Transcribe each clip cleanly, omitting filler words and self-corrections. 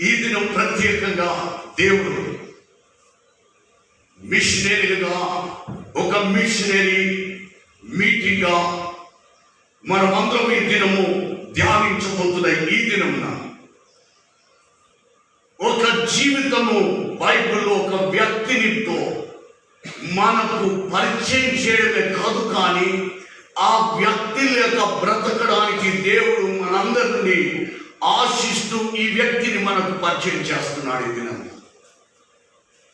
ఈ దినం ప్రత్యేకంగా దేవుడు మిషనరీలుగా ఒక మిషనరీ మీటింగ్గా మనమందరం ఈ దినము ధ్యానించబోతున్న ఈ దినమున ఒక జీవితము బైబిల్లో ఒక వ్యక్తినితో మనకు పరిచయం చేయడమే కాదు, కానీ ఆ వ్యక్తి లేక బ్రతకడానికి దేవుడు మనందరినీ ఆశిస్తూ ఈ వ్యక్తిని మనకు పరిచయం చేస్తున్నాడు. ఈ దినం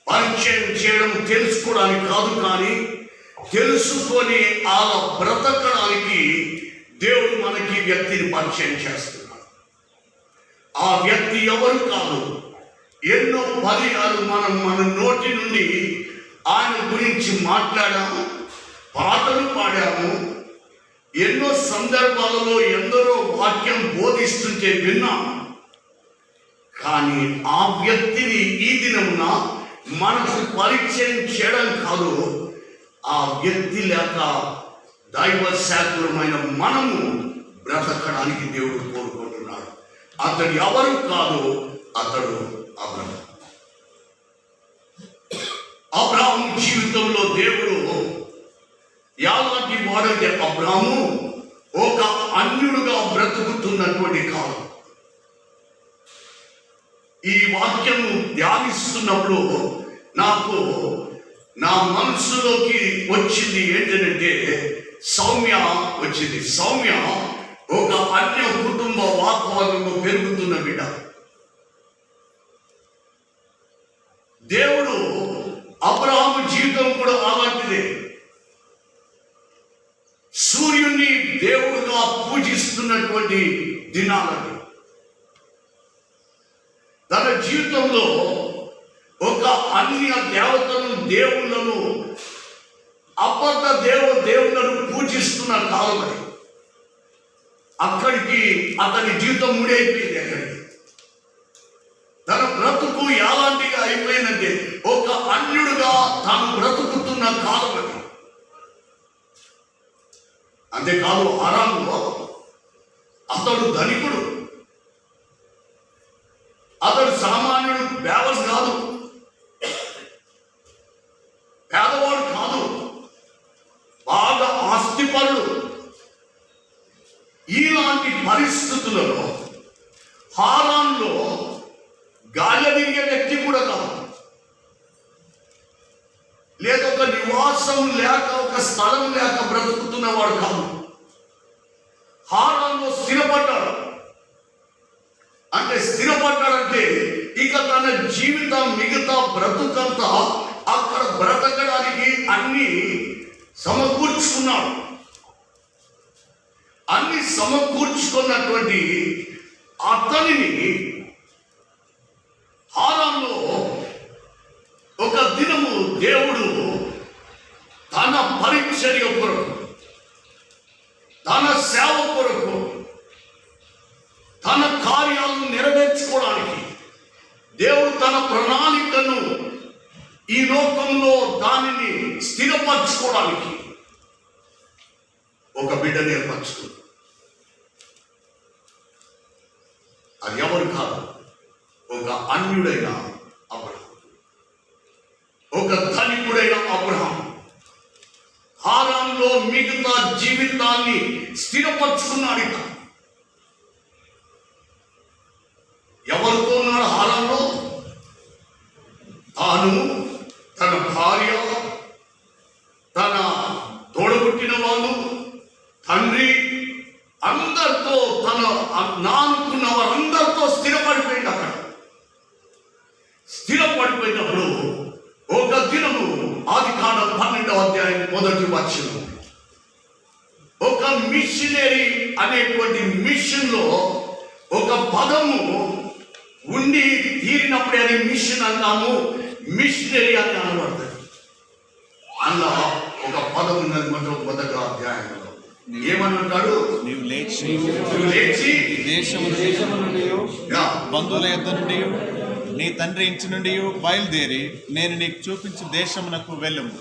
పరిచయం చేయడం తెలుసుకోవడానికి కాదు, కానీ తెలుసుకొని అలా బ్రతకడానికి దేవుడు మనకి వ్యక్తిని పరిచయం చేస్తున్నాడు. ఆ వ్యక్తి ఎవరు కాదు, ఎన్నో పర్యాలు మన నోటి నుండి ఆయన గురించి మాట్లాడాము, పాటలు పాడాము, ఎన్నో సందర్భాలలో ఎందరో వాక్యం బోధిస్తుంటే విన్నాము. కానీ ఆ వ్యక్తిని ఈ దినమున మనకు పరిచయం చేయడం కాదు, ఆ వ్యక్తి లేక దైవ శాఖలమైన మనము బ్రతకడానికి దేవుడు కోరుకుంటున్నాడు. అతడు ఎవరు కాదు, అతడు అబ్రహాము. అబ్రహాము జీవితంలో దేవుడు ఎలాంటి వాడంటే, అబ్రహాము ఒక అన్యుడుగా బ్రతుకుతున్నటువంటి కాలం. ఈ వాక్యము ధ్యానిస్తున్నప్పుడు నాకు నా మనసులోకి వచ్చింది ఏంటంటే, సౌమ్య వచ్చింది. సౌమ్య ఒక అన్య కుటుంబ వాతావరణంలో పెరుగుతున్న బిడ్డ. దేవుడు అబ్రహాము జీవితం కూడా అలాంటిదే. సూర్యుని దేవుడుగా పూజిస్తున్నటువంటి దినాలని తన జీవితంలో ఒక అన్య దేవతలను, దేవుళ్ళను, అబద్ధ దేవుళ్ళను పూజిస్తున్న కాలం అది. అక్కడికి అతని జీవితం ముడిపోయింది. అక్కడికి తన బ్రతుకు ఎలాంటిగా అయిపోయిందంటే, ఒక అన్యుడుగా తాను బ్రతుకుతున్న కాలం అది. అంతేకాదు, అరాములో అతడు ధనికుడు, అతడు సామాన్యుడు, బేవస్ కాదు, పేదవాడు కాదు, బాగా ఆస్తిపరుడు. ఇలాంటి పరిస్థితులలో హారాన్లో గాలి తిరిగే వ్యక్తి కూడా కాదు, లేదా ఒక నివాసం లేక ఒక స్థలం లేక బ్రతుకుతున్నవాడు కాదు. హారాన్లో స్థిరపడ్డాడు. అంటే స్థిరపడ్డాడంటే ఇక తన జీవితం మిగతా బ్రతుకంతా అక్కడ బ్రతకడానికి అన్ని సమకూర్చుకున్నాడు. అన్ని సమకూర్చుకున్నటువంటి అతనిని హారాన్లో ఒక దినము దేవుడు తన పరిచర్య కొరకు, తన సేవ కొరకు, తన కార్యాలను నెరవేర్చుకోవడానికి దేవుడు తన ప్రణాళికను ఈ లోకంలో దానిని స్థిరపరచుకోవడానికి ఒక బిడ్డను ఏర్పరచుకుంది. అది ఎవరు కాదు, ఒక అన్యుడైన అబ్రహాం, ఒక ధనికుడైన అబ్రహాం. హారాన్లో మిగతా జీవితాన్ని స్థిరపరచుకున్నాడు. ఇక ఎవరితో ఉన్నాడు హారాన్లో? తాను, తన భార్య, తన తోడబుట్టిన వాళ్ళు, తండ్రి, అందరితో, తన నానుకున్న వారందరితో స్థిరపడిపోయింది. అక్కడ స్థిరపడిపోయినప్పుడు ఒక దినము, ఆదికాండం 12వ అధ్యాయం 1వ వచనం, ఒక మిషనరీ అనేటువంటి మిషన్లో ఒక పదము ఉండి తీరినప్పుడే అది మిషన్ అంటాము, మిషనరీ అని అనబడుతుంది. అందులో ఒక పదం ఉన్నది. మొదటి అధ్యాయంలో ఏమని అంటాడు? నీవు లేచి బంధువుల యొద్ద నుండి నీ తండ్రి ఇంటి నుండి బయలుదేరి నేను నీకు చూపించి దేశమునకు వెళ్ళము.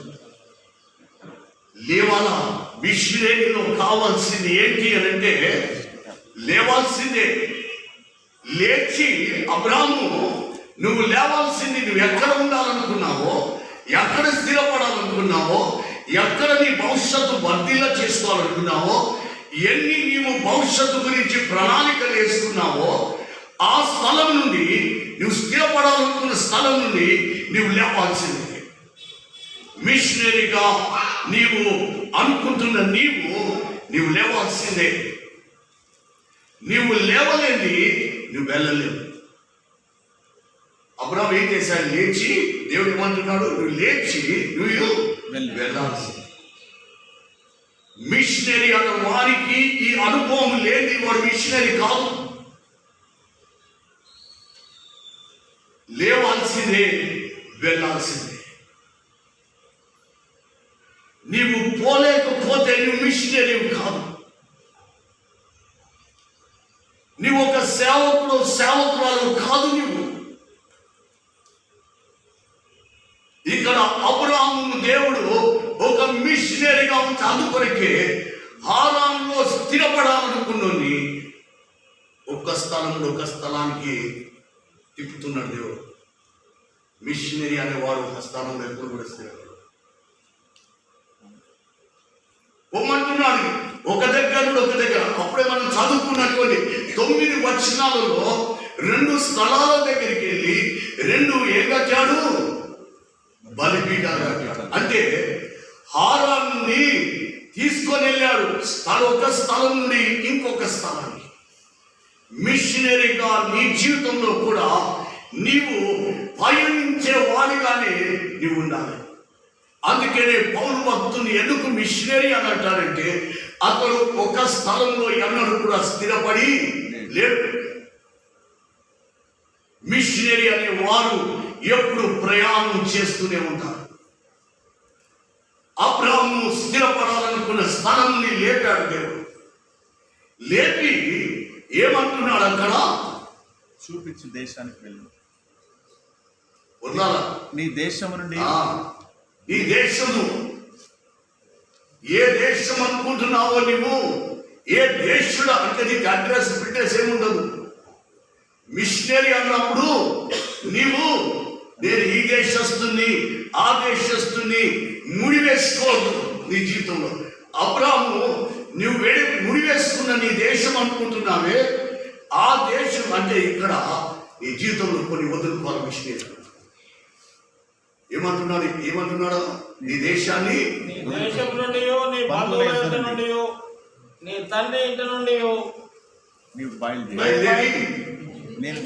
లేవాలా? మిషనరీలో కావాల్సింది ఏంటి అని అంటే లేవాల్సిందే. లేచి అబ్రాము, నువ్వు లేవాల్సింది, నువ్వు ఎక్కడ ఉండాలనుకున్నావో, ఎక్కడ స్థిరపడాలనుకున్నావో, ఎక్కడ నీ భవిష్యత్తు వర్ధిల్ల చేసుకోవాలనుకున్నావో, ఎన్ని నీవు భవిష్యత్తు గురించి ప్రణాళికలు వేసుకున్నావో, ఆ స్థలం నుండి, నువ్వు స్థిరపడాలనుకున్న స్థలం నుండి నువ్వు లేవాల్సింది. మిషనరీగా నీవు అనుకుంటున్న నీవు లేవాల్సిందే. నీవు లేవలేని నువ్వు వెళ్ళలేవు. అబ్రాహాము ఏం చేశాడు? లేచి, దేవుడు ఏమంటున్నాడు? నువ్వు లేచి నువ్వు వెళ్ళాల్సింది. మిషనరీ అన్న వారికి ఈ అనుభవం లేని వాడు మిషనరీ కాదు. లేవాల్సిందే, వెళ్ళాల్సిందే. నీవు పోలేకపోతే నువ్వు మిషనరీ కాదు. నీవు ఒక సేవకురాలు కాదు. నీవు ఇక్కడ అబ్రాహామును దేవుడు ఒక మిషనరీగా ఉంచి అందుకొరకే హారానులో స్థిరపడాలనుకున్నోని ఒక స్థలం నుండి ఒక స్థలానికి తిప్పుతున్నాడు దేవుడు. మిషనరీ అనేవాడు ఒక స్థలంలో ఎప్పుడు కూడా స్థిరపడు పొమ్మంటున్నాడు. ఒక దగ్గర నుండి ఒక దగ్గర. అప్పుడే మనం చదువుకున్నటువంటి 9 వచనాలలో 2 స్థలాల దగ్గరికి వెళ్ళి 2 ఏం కట్టాడు? బలిపీఠాలు కట్టాడు. అంటే హారాన్ని తీసుకొని వెళ్ళాడు ఒక స్థలం నుండి ఇంకొక స్థలానికి. మిషనరీగా నీ జీవితంలో కూడా నీవు పయనించే వాడిగానే నీవు ఉండాలి. అందుకనే పౌలు భక్తుని ఎందుకు మిషనరీ అని అంటారంటే, అతడు ఒక స్థలంలో ఎన్నడూ కూడా స్థిరపడి లేడు. మిషనరీ అనే వారు ఎప్పుడు ప్రయాణం చేస్తూనే ఉంటారు. అబ్రాహాము స్థిరపడాలనుకున్న స్థలంని లేపాడు దేవుడు. లేపి ఏమంటున్నాడు? అక్కడ చూపించి దేశానికి వెళ్ళు. వదలాల నీ దేశం నుండి. ఈ దేశము ఏ దేశం అనుకుంటున్నావో నువ్వు, ఏ దేశుడు అంటే నీకు అడ్రస్ ఫిట్నెస్ ఏముండదు. మిషనరీ అన్నప్పుడు నేను ఈ దేశస్తుని, ఆ దేశస్తుని ముడి వేసుకోవద్దు నీ జీవితంలో. అబ్రాహాము నువ్వు ముడి వేసుకున్న నీ దేశం అనుకుంటున్నావే, ఆ దేశం అంటే ఇక్కడ నీ జీవితంలో కొన్ని వదులుకోవాలి. మిషనరీ ఏమంటున్నాడు? నీ దేశాన్ని, నీ దేశం నుండి, నీ బంధువుల ఇంటి నుండి, నీ తండ్రి ఇంటి నుండి నీవు బయలుదేరి నేను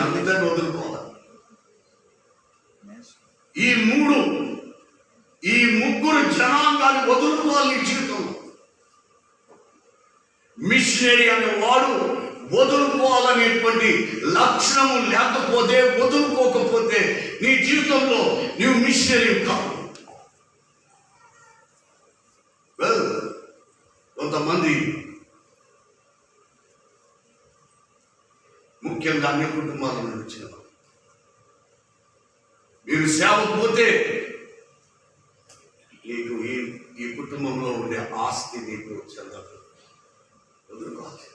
అందరిని వదులుకోవాలి. ఈ ముగ్గురు జనాంగాన్ని వదులుకోవాలి నీ జీవితంలో. మిషనరీ అనేవాడు వదులుకోవాలనేటువంటి లక్షణము లేకపోతే, వదులుకోకపోతే నీ జీవితంలో నీవు మిషనరీ కావు. కొంతమంది ముఖ్యంగా అన్ని కుటుంబాల నుండి వచ్చిన మీరు సేవకు పోతే నీకు ఈ కుటుంబంలో ఉండే ఆస్తి నీకు చెందదు. వదులుకోవాలి.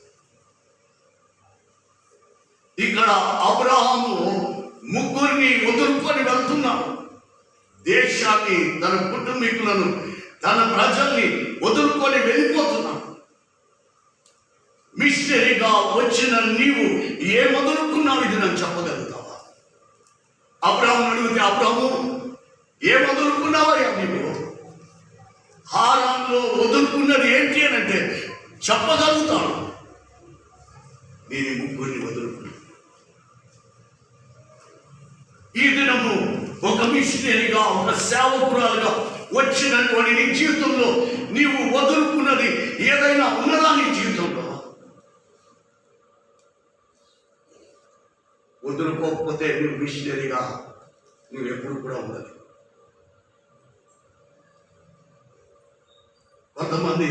ఇక్కడ అబ్రాహాము ముగ్గురిని వదులుకొని వెళ్తున్నాడు. దేశాన్ని, తన కుటుంబీకులను, తన ప్రజల్ని వదులుకొని వెళ్ళిపోతున్నాడు. మిషనరీగా వచ్చిన నీవు ఏం వదులుకున్నావు? ఇది నాకు చెప్పగలుగుతావా? అబ్రాహాము అడిగితే, అబ్రాహాము ఏం వదులుకున్నావయ్యా నీవు? హారాన్లో వదులుకున్నది ఏంటి అని అంటే చెప్పగలుగుతాడు. నేను ముగ్గురిని వదులుకున్నాను. ఈ దినము ఒక మిషనరీగా, ఒక సేవకురాలుగా వచ్చినటువంటి నీ జీవితంలో నీవు వదులుకున్నది ఏదైనా ఉన్నదా? నీ జీవితంలో వదులుకోకపోతే నువ్వు మిషనరీగా నువ్వు ఎప్పుడు కూడా ఉండదు. కొంతమంది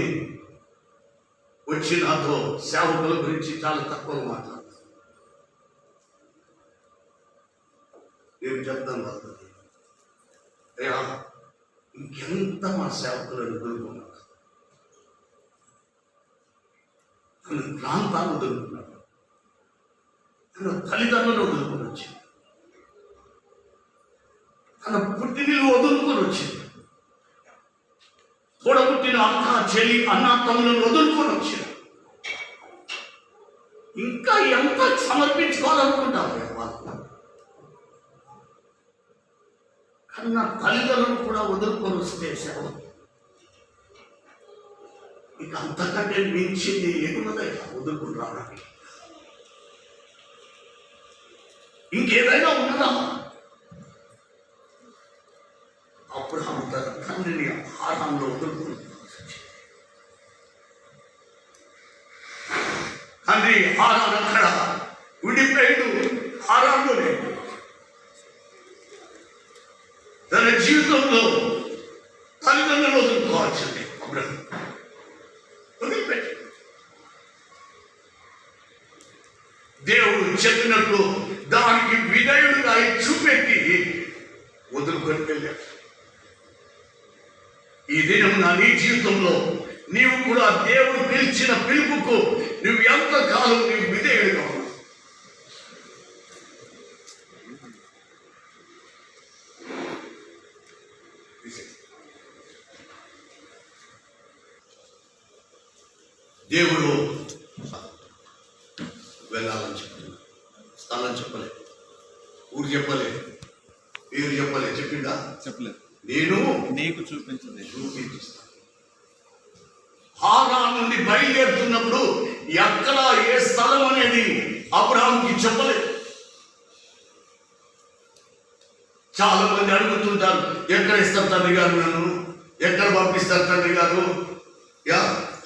వచ్చి నాతో సేవకుల గురించి చాలా తక్కువ మాట్లాడతారు. నేను చెప్తాను వాళ్ళకి, అయ్యా ఇంకెంత మా సేవకులను వదులుకున్నారు, కొన్ని ప్రాంతాలు వదులుకున్నారు. తన తల్లిదండ్రులను వదులుకొని వచ్చింది, తన పుట్టినిల్లు వదులుకొని వచ్చింది, తోడబుట్టిన అక్క చెల్లి అన్న తమ్ములను వదులుకొని వచ్చింది. ఇంకా ఎంత సమర్పించుకోవాలనుకుంటారు వాళ్ళు. కానీ నా తల్లిదండ్రులను కూడా వదులుకొని వస్తే సేవ ఇక అంతకంటే మించింది ఏమున్నదయ్యా వదులుకుని రావడానికి? ఇంకేదైనా ఉన్నదా? అప్పుడు తన తండ్రిని హారాంలో వదులుకుని తండ్రి హారాన్ అక్కడ ఉండిపోయాడు. హారాన్లోనే తన జీవితంలో తల్లిదండ్రులు వదులుకోవాల్సింది. అబ్రహం వదిలిపెట్టి దేవుడు చెప్పినట్లు దానికి విధేయుడుగా చూపెట్టి వదులుకొని వెళ్ళాడు. ఈ దినం నీ జీవితంలో నీవు కూడా దేవుడు పిలిచిన పిలుపుకు నువ్వు ఎంతకాలం నీవు విధేయుడుగా ఉన్నావు? దేవుడు వెళ్ళాలని చెప్పలేదు, స్థలం చెప్పలేదు, ఊరు చెప్పలేదు, పేరు చెప్పలేదు. చెప్పిందా? చెప్పలేదు. నేను నీకు చూపించింది చూపించిస్తాను. హారాన్ నుండి బయలుదేరుతున్నప్పుడు ఎక్కడ ఏ స్థలం అనేది అబ్రహాముకి చెప్పలేదు. చాలా మంది అడుగుతుంటారు, ఎక్కడ ఇస్తారు తండ్రి గారు, నన్ను ఎక్కడ పంపిస్తారు తండ్రి గారు,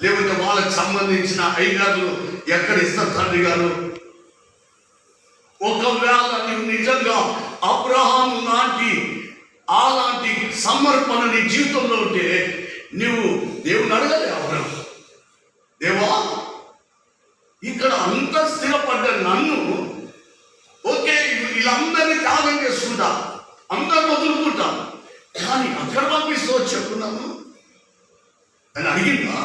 లేకపోతే వాళ్ళకి సంబంధించిన అయ్యగారులు ఎక్కడ ఇస్తారు తండ్రి గారు. ఒకవేళ నీవు నిజంగా అబ్రహాము లాంటి అలాంటి సమర్పణ నీ జీవితంలో ఉంటే నువ్వు దేవుని అడగాలి. అబ్రహాము, దేవా ఇక్కడ అంత స్థిరపడ్డ నన్ను, ఓకే వీళ్ళందరినీ త్యాగం చేసుకుంటా, అందరిని వదులుకుంటా, కానీ అక్కడ పంపిస్తూ చెప్పున్నాను అని అడిగిందా?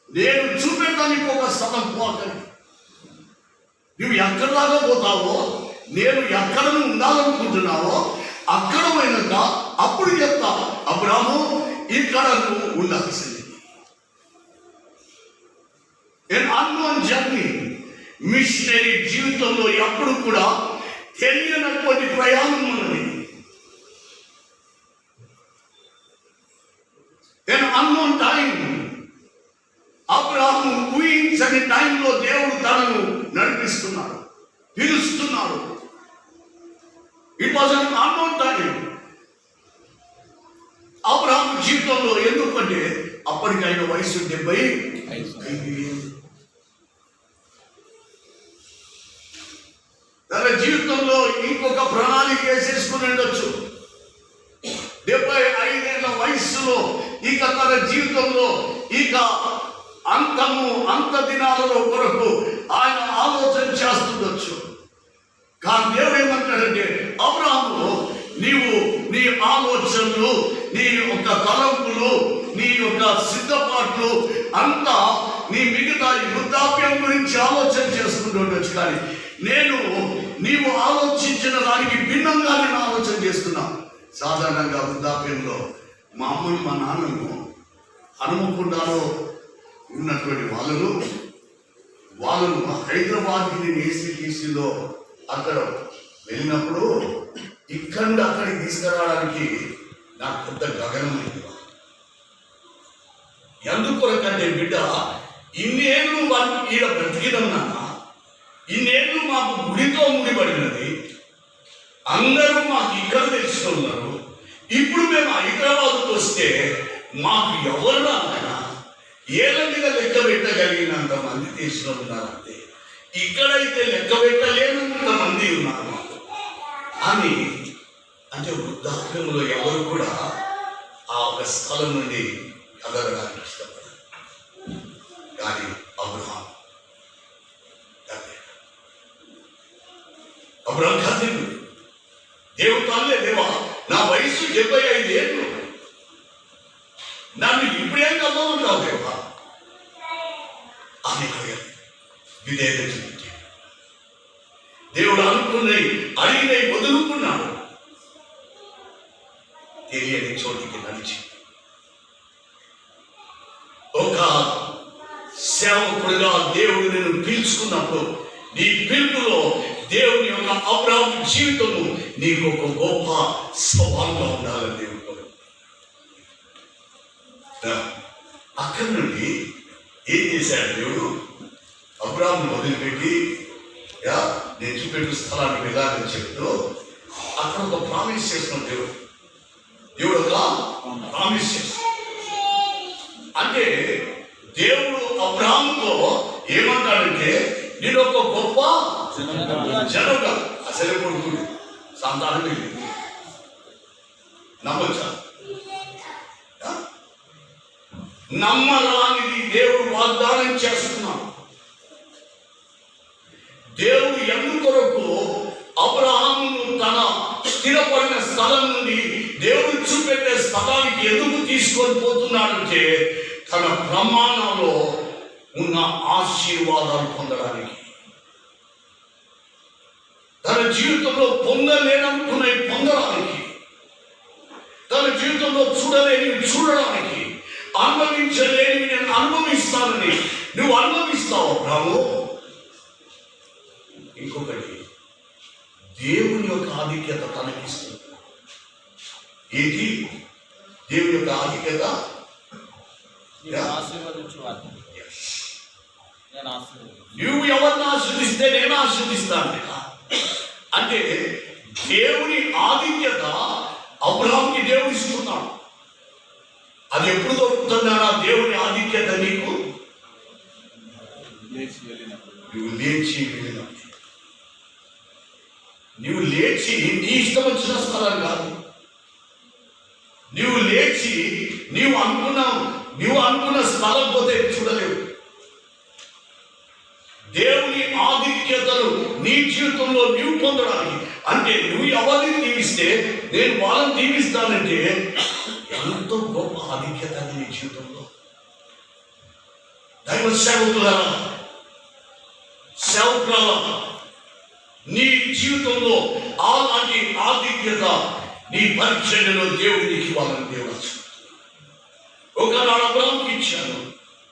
నేను చూపెట్టానికి ఒక స్థలం పోతాను, నువ్వు ఎక్కడలాగా పోతావో, నేను ఎక్కడ ఉండాలనుకుంటున్నావో అక్కడ పోయినాక అప్పుడు చెప్తా, అబ్రాము ఇక్కడ నువ్వు ఉండాల్సింది. అన్నోన్ జర్నీ మిషనరీ జీవితంలో ఎప్పుడు కూడా తెలియనటువంటి ప్రయాణం ఉన్నది. అన్నోన్ టైం అబ్రాహాము ఊహించని టైంలో దేవుడు తనను నడిపిస్తున్నాడు, పిలుస్తున్నాడు. It was an unknown time Abraham జీవితంలో. ఎందుకంటే అప్పటికి ఆయన వయసు 75. తన జీవితంలో ఇంకొక ప్రణాళిక వేసేసుకుని ఉండొచ్చు. 75 ఏళ్ల వయస్సులో ఇక తన జీవితంలో ఇక అంత దినాలలో కొరకు ఆయన ఆలోచన చేస్తుండొచ్చు. కానీ దేవుడు ఏమంటాడంటే, అబ్రాహాము నీవు నీ ఆలోచనలు, నీ యొక్క తలంపులు, నీ యొక్క సిద్ధపాట్లు అంతా నీ మిగతా వృద్ధాప్యం గురించి ఆలోచన చేసుకుంటుండొచ్చు, కానీ నీవు ఆలోచించిన దానికి భిన్నంగా నేను ఆలోచన చేస్తున్నా. సాధారణంగా వృద్ధాప్యంలో మా అమ్మను మా నాన్నను హనుమకొండలో ఉన్నటువంటి వాళ్ళను హైదరాబాద్కి నేను ఏసీటీసీలో అక్కడ వెళ్ళినప్పుడు ఇక్కడ నుండి అక్కడికి తీసుకురావడానికి నాకు పెద్ద గగనమైంది. ఎందుకొరకంటే బిడ్డ, ఇన్నేళ్ళు వాళ్ళు ఈడ బ్రతికిడం నాన్న, ఇన్నేళ్ళు మాకు గుడితో ముడిపడినది, అందరూ మాకు ఇక్కడ తెలుసుకున్నారు. ఇప్పుడు మేము హైదరాబాద్కు వస్తే మాకు ఎవరు నాన్న ఏళ్ళ మీద లెక్క పెట్టగలిగినంత మంది దేశంలో ఉన్నారంటే, ఇక్కడైతే లెక్క పెట్టలేనంత మంది ఉన్నారు అని. అంటే వృద్ధాప్యంలో ఎవరు కూడా ఆ ఒక స్థలం నుండి కదలడానికి ఇష్టపడరు. కానీ అబ్రహాం కదిలిండు. దేవుడు అల్లే, దేవా నా వయసు 75 ఏళ్ళు, నన్ను ఇప్పుడేం కమ్మవుంటావు దేవా అని విధేయత చూపించాడు. దేవుడు అనుకున్నై అడిగినై వదులుకున్నాడు. తెలియని చోటికి నడిచి ఒక సేవకుడిగా దేవుడు నేను పిలుచుకున్నప్పుడు నీ పిలుపులో దేవుని యొక్క అబ్రాహాము జీవితము నీకు ఒక గొప్ప సవాలుగా ఉండాలని దేవుడు అక్కడి నుండి ఏం చేశాడు దేవుడు? అబ్రాహామును వదిలిపెట్టి నేను చూపెట్టు స్థలానికి వెళ్ళాలని చెప్తూ అక్కడ ఒక ప్రామిస్ చేస్తున్నాడు దేవుడు ఒక ప్రామిస్ చేస్తున్నాడు. అంటే దేవుడు అబ్రాహాముతో ఏమంటాడంటే నేను ఒక గొప్ప జనుగా అసలే కొడుకుడు సంతానం వెళ్ళింది. నమ్మొచ్చా? నమ్మరానిది దేవుడు వాగ్దానం చేస్తున్నాడు. దేవుడు ఎందుకొరకు అబ్రహామును తన స్థిరపడిన స్థలం నుండి దేవుడు చూపెట్టే స్థలానికి ఎందుకు తీసుకొని పోతున్నాడంటే తన ప్రమాణంలో ఉన్న ఆశీర్వాదాలు పొందడానికి, తన జీవితంలో పొందలేననుకున్నవి పొందడానికి, తన జీవితంలో చూడలేనివి చూడడానికి, అనుభవించలేనివి నేను అనుభవిస్తానని నువ్వు అనుభవిస్తావు రాము. ఇంకొకటి, దేవుని యొక్క ఆధిక్యత తనకిస్తుంది. ఏంటి దేవుని యొక్క ఆధిక్యత? నువ్వు ఎవరిని ఆశ్రదిస్తే నేను ఆశ్రదిస్తాను. అంటే దేవుని ఆధిక్యత అబ్రహాముకి దేవుడు ఇస్తున్నాడు. అది ఎప్పుడు దొరుకుతుందా దేవుని ఆధిక్యత నీకు? నువ్వు లేచి వెళ్ళినప్పుడు. నువ్వు లేచి నీ ఇష్టం వచ్చిన స్థలం కాదు. నువ్వు లేచి నీవు అనుకున్న స్థలం పోతే చూడలేవు. దేవుని ఆధిక్యతను నీ జీవితంలో నీవు పొందడానికి, అంటే నువ్వు ఎవరిని దీవిస్తే నేను వాళ్ళని దీవిస్తానంటే ఎంతో గొప్ప ఆధిక్యత నీ జీవితంలో. దైవ సేవకులారా, నీ జీవితంలో అలాంటి ఆధిక్యత నీ పరిచర్యలో దేవుడు నీకు ఇవ్వాలని దేవుడు ఒకనాడు అబ్రహాముకి ఇచ్చాను.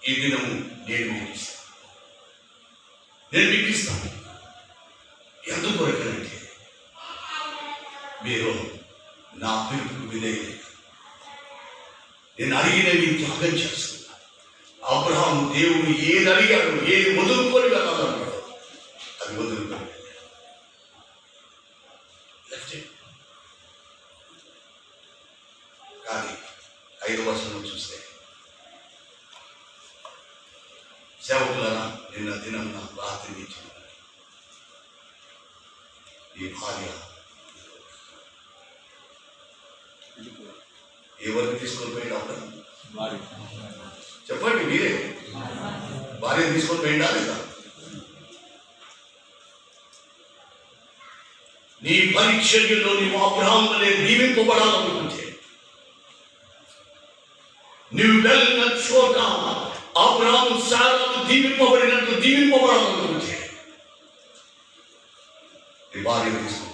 ఈ దినము నేను మీకు ఇస్తాను. ఎందుకు అంటే మీరు నా పిలుపుకు విధేయులే. నేను అడిగినవి త్యాగం చేస్తున్నా. అబ్రహాము దేవుడు ఏది అడిగాడు, ఏది వదులుకొని వెళ్ళాలన్నాడు, అది వదులుకొని కానీ 5వ వచనం చూస్తే, సేవకులారా నిన్న దినం నా రాత్రి ఇచ్చిన ఈ భార్య ఎవరిని తీసుకొని పోయింది? అప్పుడు చెప్పండి మీరే. భార్యను తీసుకొని పోయిందా లేదా? నీ పరిచర్యలో నీవు అబ్రహాము వలె దీవింపబడాలనుకుంటే, నీవు వెళ్ళిన చోట అబ్రహాము శారాలు దీవింపబడినట్టు దీవింపబడాలనుకుంటే నీ భార్యను తీసుకో.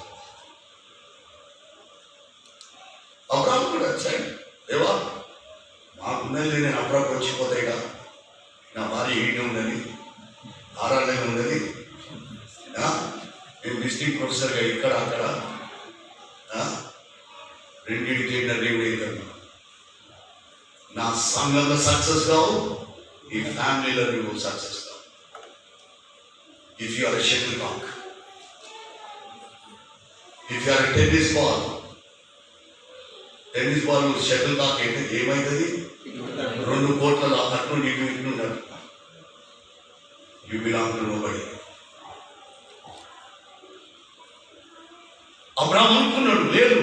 అబ్రహాము కూడా వచ్చాడు. దేవా మాకున్నది నేను అబ్రహాము వచ్చిపోతాయిగా, నా భార్య ఏంటి ఉన్నది, ఆరాధన ఉన్నది, నేను డిస్ట్రిక్ట్ ప్రొఫెసర్గా ఇక్కడ అక్కడ రెండింటికి దేవుడు అవుతాను. నా సంఘంలో సక్సెస్ కావు, ఈ ఫ్యామిలీలో నువ్వు సక్సెస్ కావు. If you are a shuttlecock, if you are a tennis ball shuttlecock అయితే ఏమైతుంది? 2 కోట్ల అటు ఇటు ఇట్లుంటారు. You belong to nobody. Abraham అనుకున్నాడు, లేదు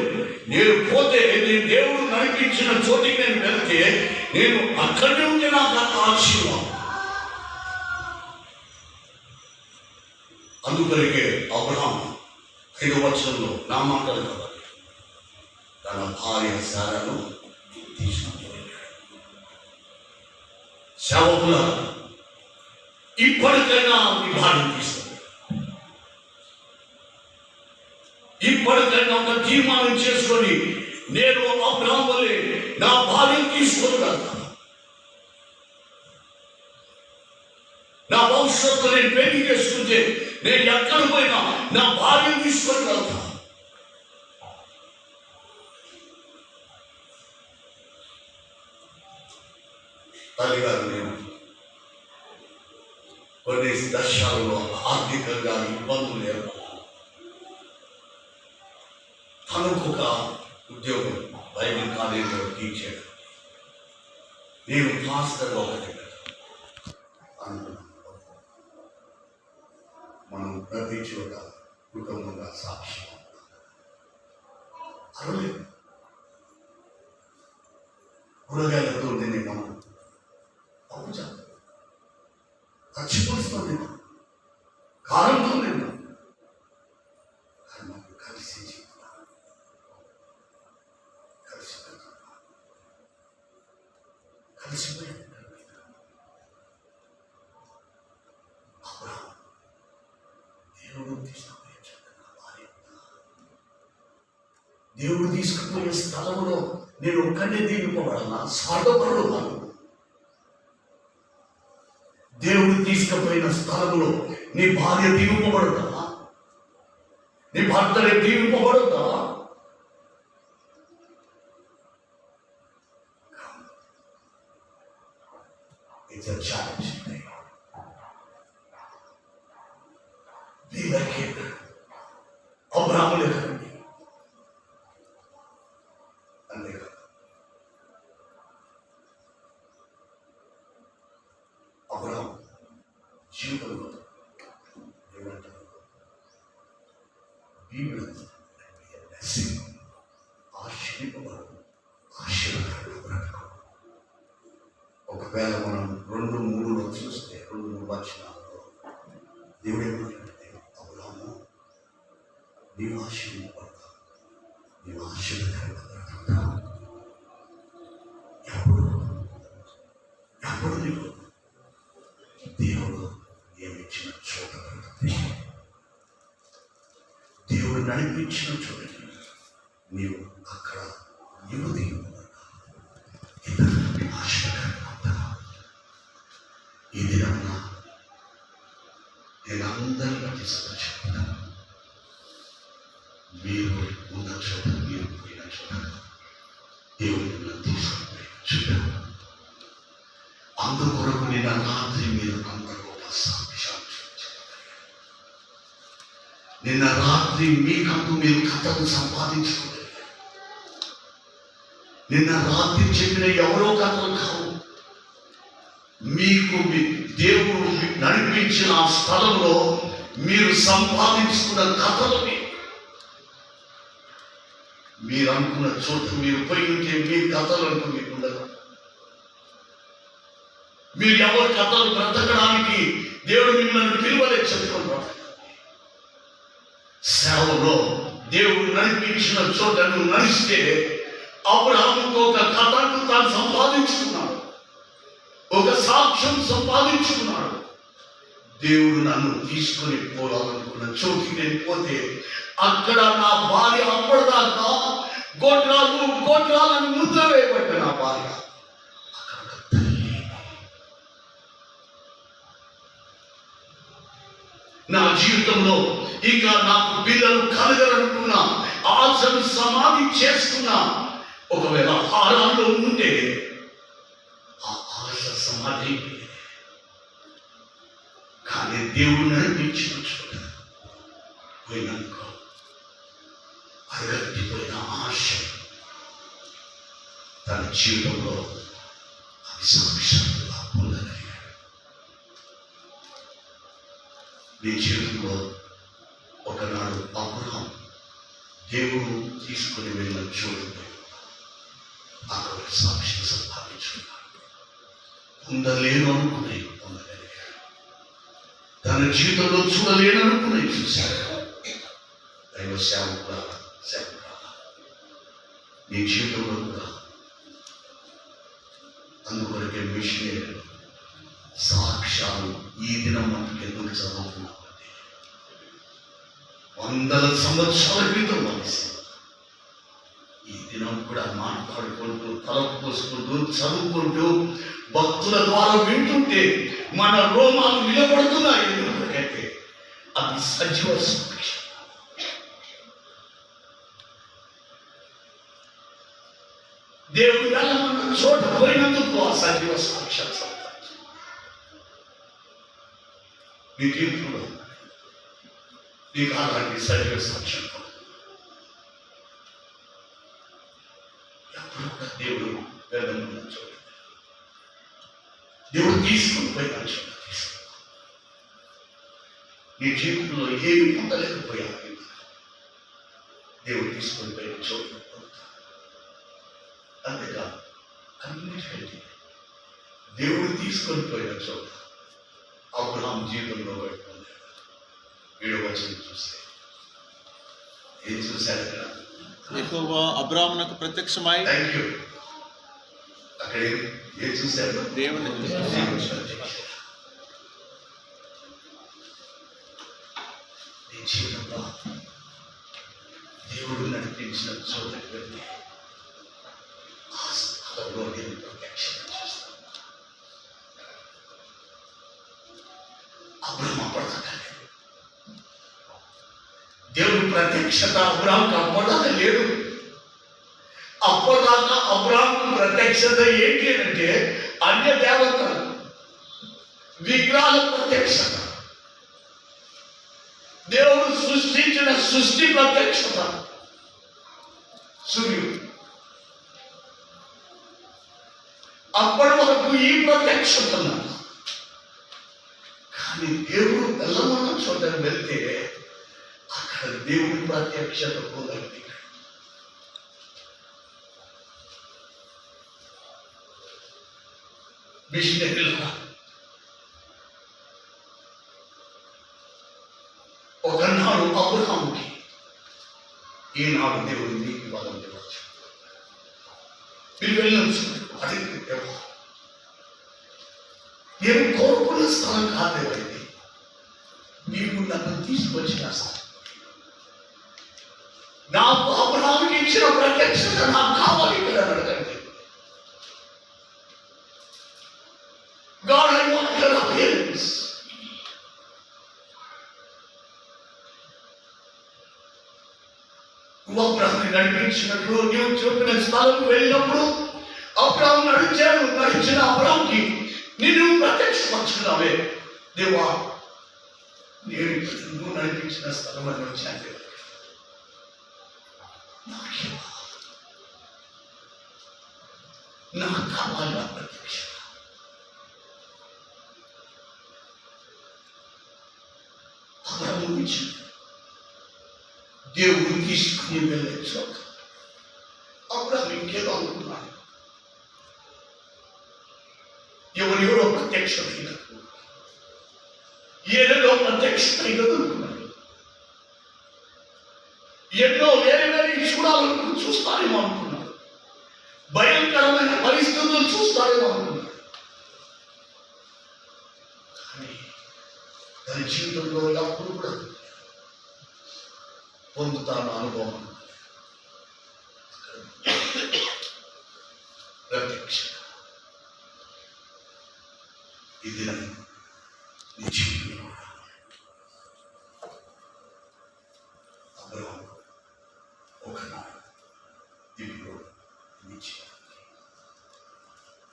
నేను పోతే, నేను దేవుడు నడిపించిన చోటికి నేను వెళ్తే నేను అక్కడే ఉంటే నాకు ఆశీర్వాదం. అందుకొరకే అబ్రహాము 5వ వచనంలో నా మాటలు కావాలి, తన భార్య శారాను తీసుకుని. సేవకుల ఇప్పటికైనా నీ భార్యను తీసుకో. ఇప్పటికైనా ఒక తీర్మానం చేసుకొని నేను అబ్రహాము వలె నా భార్యను తీసుకొని వెళ్తాను. నా భవిష్యత్తు నేను పెళ్లి చేసుకుంటే నేను ఎక్కడ పోయినా నా భార్యను తీసుకొని వెళ్తాను. తల్లిగారు నేను కొన్ని దశల్లో ఆర్థికంగా ఇబ్బందులు ఏర్పడ్డాను. తనకు ఒక ఉద్యోగం బైబిల్ కాలేజీలో టీచర్, నేను పాస్టర్గా ఒకటి అనుకున్నాను. మనం ప్రతి చోట కుటుంబంగా సాక్ష్యం అరలేదు. కూరగాయలతో నేను మనం అవుతాను, ఖర్చుపరుస్తూ తిన్నాను, కారంతో తిన్నాను. కానీ మనం కలిసి జీవితాం, కలిసిపోయాను. దేవుడు తీసుకుపోయే స్థలంలో నేను ఒక్కడే దీవింపబడాలా? స్వార్థపరుడు కాదు. దేవుడు తీసుకుపోయిన స్థలంలో నీ భార్య దీవింపబడుతా, నీ భర్తనే దీవింపబడుతా. It's a challenge. Be like him. Abraham లేకండి. అంతేకాదు, అబ్రహాము జీవితంలో ఏమంటారు? ఆశీర్వపడు, ఆశీర్వాదం. ఒకవేళ మనం 2-3 చూస్తే 2-3 వచనాల్లో దేవుడు ఏమంటే, అబ్రహాము నీవు ఆశీర్వపడతా, నీవు ఆశీర్వదకరంగా ఎప్పుడు నీకు దేవుడు నియమించిన చోట, దేవుడు నడిపించిన చోట నీవు అక్కడ నీవు దిగుపడతా. ఇతరులకి ఆశీర్వదకరంగా ఈ దినమున నేను అందరి బట్టి చెప్తాను. మీరు ఉన్న చోట, మీరు పోయిన చోట దేవుడు తీసుకుపోయిన చోట, అందుకొరకు నిన్న రాత్రి మీరు అందరూ ఒక సాక్ష్యం చెప్పగలిగారు. నిన్న రాత్రి మీకంటూ మీరు కథను సంపాదించుకోగలిగారు. నిన్న రాత్రి చెప్పిన ఎవరో కథలు కావు, మీకు దేవుడు నడిపించిన ఆ స్థలంలో మీరు సంపాదించుకున్న కథలు. మీరు అనుకున్న చోట మీరు పోయి ఉంటే మీ కథలు అంటూ మీకు ఉండదు. మీరు ఎవరి కథలు బ్రతకడానికి దేవుడు మిమ్మల్ని పిలువలే చెప్పుకుంటారు. సేవలో దేవుడు నడిపించిన చోట నువ్వు నడిస్తే అబ్రహాముకు ఒక కథ అంటూ తాను సంపాదించుకున్నాడు, ఒక సాక్ష్యం సంపాదించుకున్నాడు. దేవుడు నన్ను తీసుకొని పోవాలనుకున్న చోటికి నేను పోతే అక్కడ నా భార్య అప్పటిదాకా గొడ్రాలను ముద్ర వేయబడ్డ నా భార్య నా జీవితంలో ఇక నాకు పిల్లలు కలగలనుకున్న ఆశను సమాధి చేసుకున్నా. ఒకవేళ హారాల్లో ఉంటే ఆ ఆశ సమాధి, కానీ దేవుడు నడిపించిన చోట పోయినందుకు అరగట్టిపోయిన ఆశ తన జీవితంలో అది సాక్షాత్తుగా పొందగలిగాడు. నీ జీవితంలో ఒకనాడు అబ్రహాం దేవుడు తీసుకుని వెళ్ళిన చూడండి, అక్కడ సాక్షి సంపాదించుకున్నాడు. పొందలేను అనుకునే పొందగలిగాడు. తన జీవితంలో చూడలేననుకునే చూశాడు. దైవ సేవకుడా, నీ జీవితంలో కూడా అందుకొరకే మిషనరీలు సాక్ష్యాలు ఈ దినం మనకి ఎందుకు చదువుతున్నామంటే వందల సంవత్సరాల క్రితం మనిషి ఈ దినం కూడా మాట్లాడుకుంటూ తలకు పోసుకుంటూ చదువుకుంటూ భక్తుల ద్వారా వింటుంటే మన రోమాలు నిలబడుతున్నాయి. ఎందుకంటే అది సజీవ సాక్ష్యం. దేవుడు వెళ్ళమన్న చోట పోయినందుకు ఆ సజీవ సాక్ష్యం మీ జీవితంలో నీకు అలాంటి సజీవ సాక్ష్యం ఎప్పుడు కూడా దేవుడు వెళ్ళమన్న చోట, దేవుడు తీసుకుని పోయిన చోట నీ జీవితంలో ఏమి పొందలేకపోయావు, దేవుడు తీసుకొని పోయిన చోట అంతేకాదు అన్నిటికంటే దేవుడు తీసుకొని పోయిన చోట అబ్రహాం జీవితంలో పెట్టుకున్నాడు. 7వ వచనం చూస్తే ఏం చూశాడు కదా, యెహోవా అబ్రాహామునకు ప్రత్యక్షమై థ్యాంక్ యూ అక్కడ ఏం చూశాడు, దేవుని నీ జీవితంలో దేవుడు నడిపించిన చోటకి వెళ్ళి ఆ స్థలంలో నేను ప్రత్యక్షం చేస్తాను. అబ్రహాం అప్పటిదాకా దేవుడి ప్రత్యక్షత అబ్రహాంకి అప్పటిదాకా లేదు. అప్పటిదాకా అబ్రహాంకు ప్రత్యక్షత ఏంటి అంటే అన్య దేవతలు విగ్రహాల ప్రత్యక్షత, దేవుడు సృష్టించిన సృష్టి ప్రత్యక్షత, సూర్యుడు. అప్పటి వరకు ఈ ప్రత్యక్షత ఉన్నది. కానీ దేవుడు వెళ్ళమన్న చోట వెళ్తే అక్కడ దేవుడి ప్రత్యక్షత పొందండి. మిషనరీలుగా ఒకనాడు అబ్రహాముకి, ఈనాడు దేవుడు నీకు ఇవ్వాలని ఇవ్వచ్చు. మీరు వెళ్ళొచ్చు, అది నేను కోరుకున్న స్థలం కాదేమైంది, నీవు నన్ను తీసుకొచ్చిన స్థలం. నాకు అబ్రహాముకి ఇచ్చిన ప్రత్యక్షత నాకు కావాలి ఇక్కడ అడగండి. God, I want your appearance. నువ్వు అబ్రహాముని నడిపించినట్లు నీవు చెప్పిన స్థలం వెళ్ళినప్పుడు అబ్రహాము నడిచిన అబ్రహాముకి నిన్ను ప్రత్యక్షపరుచుకున్నావే. దేవా, నేను నువ్వు నడిపించిన స్థలం అని వచ్చాను. నాకు కావాలి ఆ ప్రత్యక్ష. అబ్రహాము ఇచ్చింది దేవుడు తీసుకుని వెళ్ళే చోట అబ్రహాము ఇంకేదో అనుకున్నాడు. ఎవరెవరో ప్రత్యక్షమైనట్టు, ఏదో ప్రత్యక్షమైనది అనుకున్నాడు. ఎన్నో వేరే వేరే చూడాలనుకుని చూస్తారేమో అనుకున్నాడు. భయంకరమైన పరిస్థితులు చూస్తారేమో అనుకున్నాడు. కానీ తన జీవితంలో ఎప్పుడు కూడా పొందుతాను అనుభవం ప్రత్యక్ష. ఇది నీ జీవితంలో అబ్రహాము ఒకనాడు ఇప్పుడు నీ జీవితం.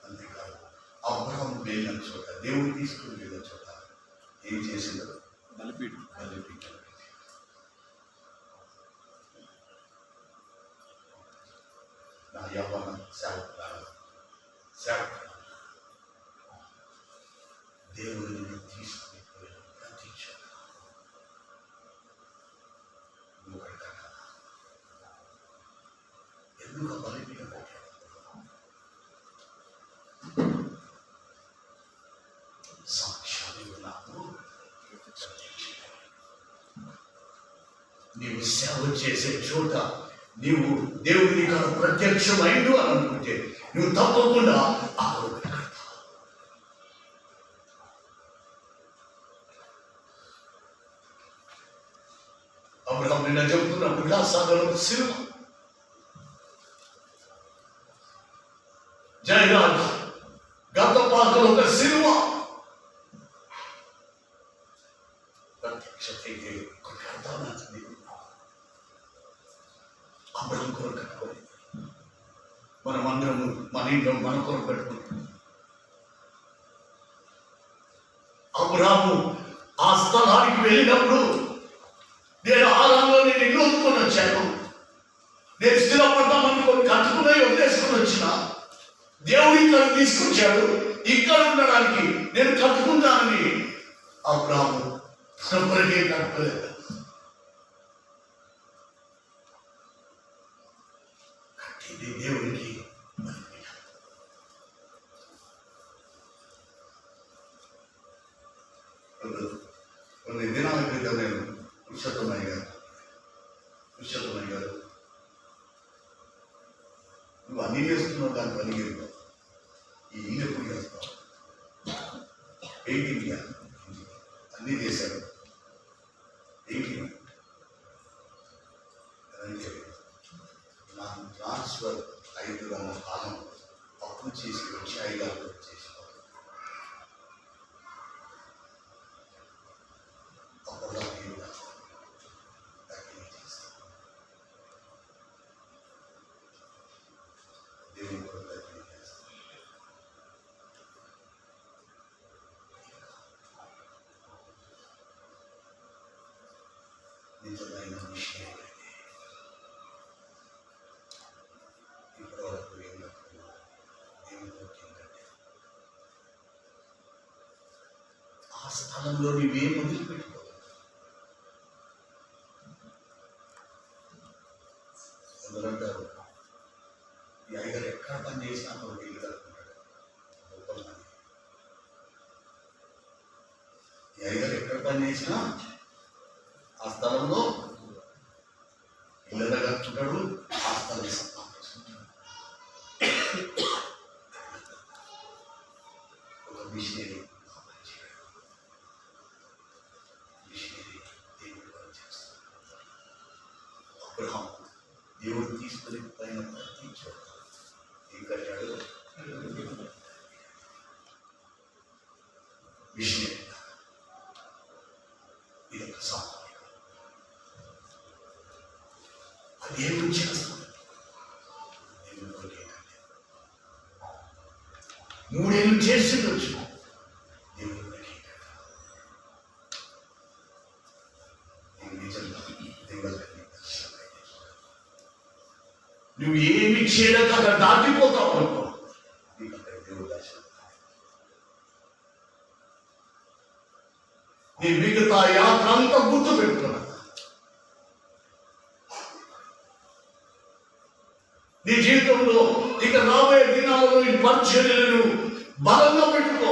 అంతేకాదు అబ్రహాము వెళ్ళిన చోట, దేవుడు తీసుకుని వెళ్ళిన చోట ఏం చేసిందో బలిపీఠం. నా యవ్వన సేవకులారా, దేవుడిని తీసుకుని పోయిన ప్రతి చోట ఎందుకు బలిపీఠం పెట్టాడు? సాక్ష్యాలు నాకు నీవు సేవ చేసే చోట నీవు దేవుని కాడ ప్రత్యక్షమైండు అని అనుకుంటే నువ్వు తప్పకుండా అక్కడ కడతావు. అబ్రహాం నిన్న చెబుతున్నప్పుడు విలాసాగరం సినిమా జయరాజ్ గత పాత్ర ఒక సినిమా ప్రత్యక్షతకి కొన్ని అర్థాన్ని అబ్రహం కొరకు కట్టుకోవాలి. మనం అందరం మన ఇంట్లో మన కొరకు పెట్టుకుంటాం. అబ్రహాము ఆ స్థలానికి వెళ్ళినప్పుడు నేను ఆరాంలో నేను ఇల్లు వదుకొని వచ్చాను, నేను స్థిరపడతామనుకొని కట్టుకునే వదిలేసుకొని వచ్చిన దేవుడు ఇక్కడ తీసుకొచ్చాడు, ఇక్కడ ఉండడానికి నేను కట్టుకుంటానని అబ్రహాము ఎవరికే కట్టుకోలేదు. ఇది దేవుడికి కొన్ని దినాల క్రితం నేను పురుషోత్తమయ్య గారు నువ్వు అన్ని చేస్తున్నావు, దాని పని లేదు, ఈ ఇల్లు ఎప్పుడు చేస్తావు, పెయింటింగ్ అన్నీ చేశాడు, పెయింటింగ్ నాకు ట్రాన్స్ఫర్ 5 అన్న కాలం అప్పుడు చేసి వచ్చి 5 చేసి అప్పుడు దేవుని కొరకు చేస్తాను. నిజమైన విషయం ఇప్పటివరకు ఆ స్థలంలో నీవేం వదిలిపెట్టుకో. ఎవరంటారు ఈ ఐగర్ ఎక్కడ పని చేసినా కొరకు ఇల్లు కట్టుకుంటాడు. ఈ ఐగర్ ఎక్కడ పని చేసినా ఆ స్థలంలో ఇల్లు కట్టుకుంటాడు, ఆ స్థలం సంపాదించుకుంటాడు. ఒక మిషనరీ దేవుడు పని చేస్తాడు. అబ్రహాం దేవుడు తీసుకుని పైన ప్రతి చోట ఏం కట్టాడు, మిషనరీ. ఇది ఒక సామాన్యం. అది ఏమి చేస్తాడు, దేవుని కొరకు ఏంటంటే 3 ఏళ్ళు చేసిండొచ్చు, దేవుని కొరకు నిజంగా దేవుడు నువ్వు ఏమి చేయలేక అక్కడ దాటిపోతావు అనుకో, నీకు అక్కడ దేవుడు దర్శనం. నీ మిగతా యాత్ర అంతా గుర్తు పెట్టుకున్నా. నీ జీవితంలో ఇక రాబోయే దినాలలో ఈ పరిచర్యలను బలంగా పెట్టుకో.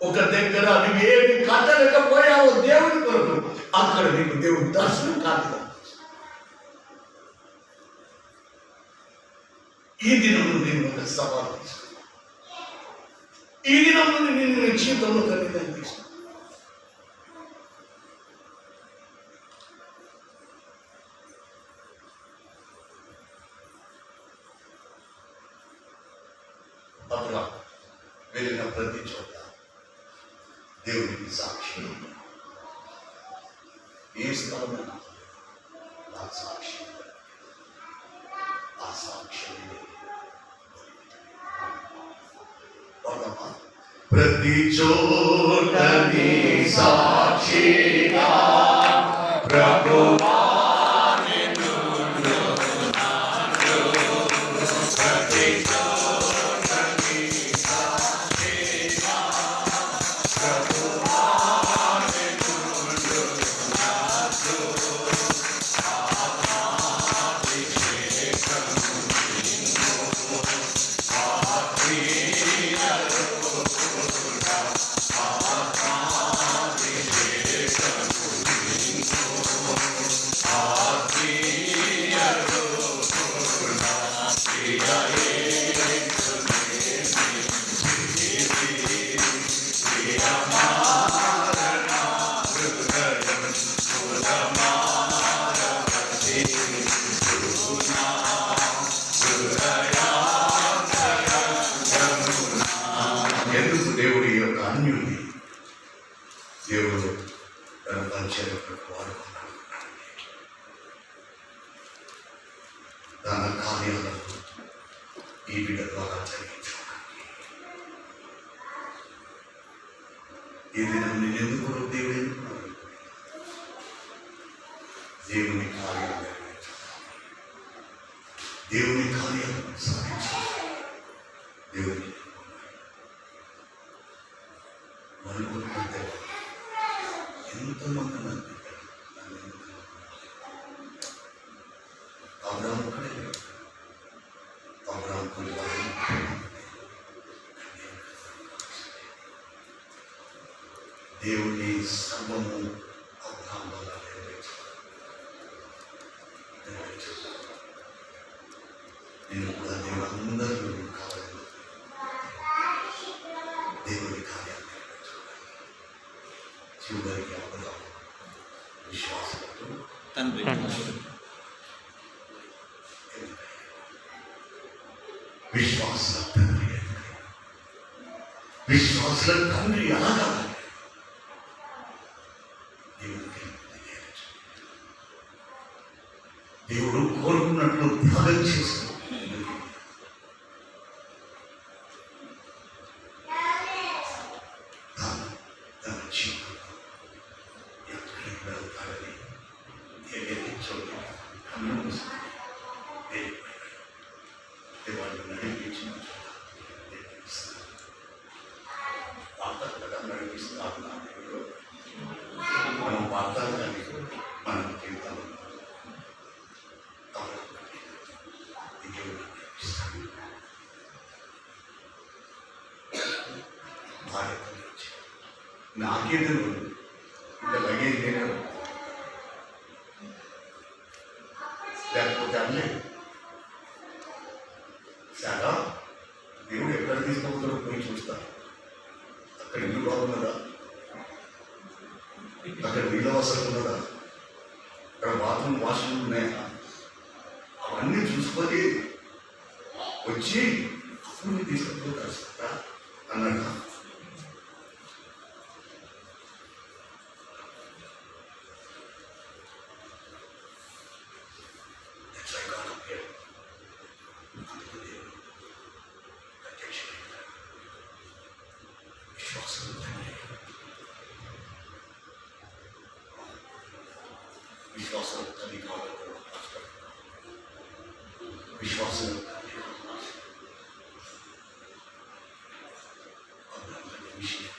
ఒక దగ్గర నువ్వేమి కట్టలేకపోయావో దేవుని కొరకు, అక్కడ నీకు దేవుడు దర్శనం కాదు. ఈ దినంలో నేను ఒక సవాలు తీసుకున్నా. ఈ దినంలో నేను నీ జీవితంలో కలిగిన తీసుకున్నా. అబ్రహాం వెళ్ళిన ప్రతి చోట దేవునికి సాక్షి. ఏ స్థలమైనా నా సాక్షి, ఆ సాక్షి ప్రతి చోట నీ సాక్షిగా ప్రభువా కార్యాలను ఈ బిడ్డ ద్వారా జరిగించాలి. ఈ దినం నేను ఎందుకు దేవుని కార్యాలు నెరవేర్చాలి, దేవుని కార్యాలను సాధించాలి. దేవుని అనుకుంటుంటే ఎంతమంది మంది అబ్రాహాము ఒక్కడే లేడు. అబ్రాహాము కొన్ని దేవుని సర్వము అబ్రాహాము వల్ల నెరవేర్చాలి. నేను కూడా దేవుడు అందరూ కావాలి, దేవుని కార్యాలు నెరవేర్చాలి. చివరికి అబ్రాహాము విశ్వాసంతో తండ్రి విశ్వాసుల తండ్రి, విశ్వాసుల తండ్రి అలాగా దేవుడు కోరుకున్నట్లు త్యాగం చేస్తాడు. తన జీవితంలో ఎక్కడికి వెళ్తాడని తెలియని చోటు కన్ను దేవాన్ని నడిపించిన వార్తగా నడిపిస్తా ఉన్నాడు. మనం వార్తగానే మన జీవితాలు నాకేదో ఇంకా లగేజ్ లేదు, లేకపోతే అన్నీ చాలా దేవుడు ఎక్కడ తీసుకుంటాడో పోయి చూస్తా. అక్కడ ఇల్లు బాగున్నదా, అక్కడ నీళ్ళ వసతి ఉన్నదా, అక్కడ బాత్రూమ్ వాష్రూమ్ ఉన్నాయా, అవన్నీ చూసుకొని వచ్చి అప్పుడు తీసుకుంటూ కలుసుకుంటా అన్నట్టు. విశ్వాసం తల్లి కావాలి, విశ్వాసం విషయం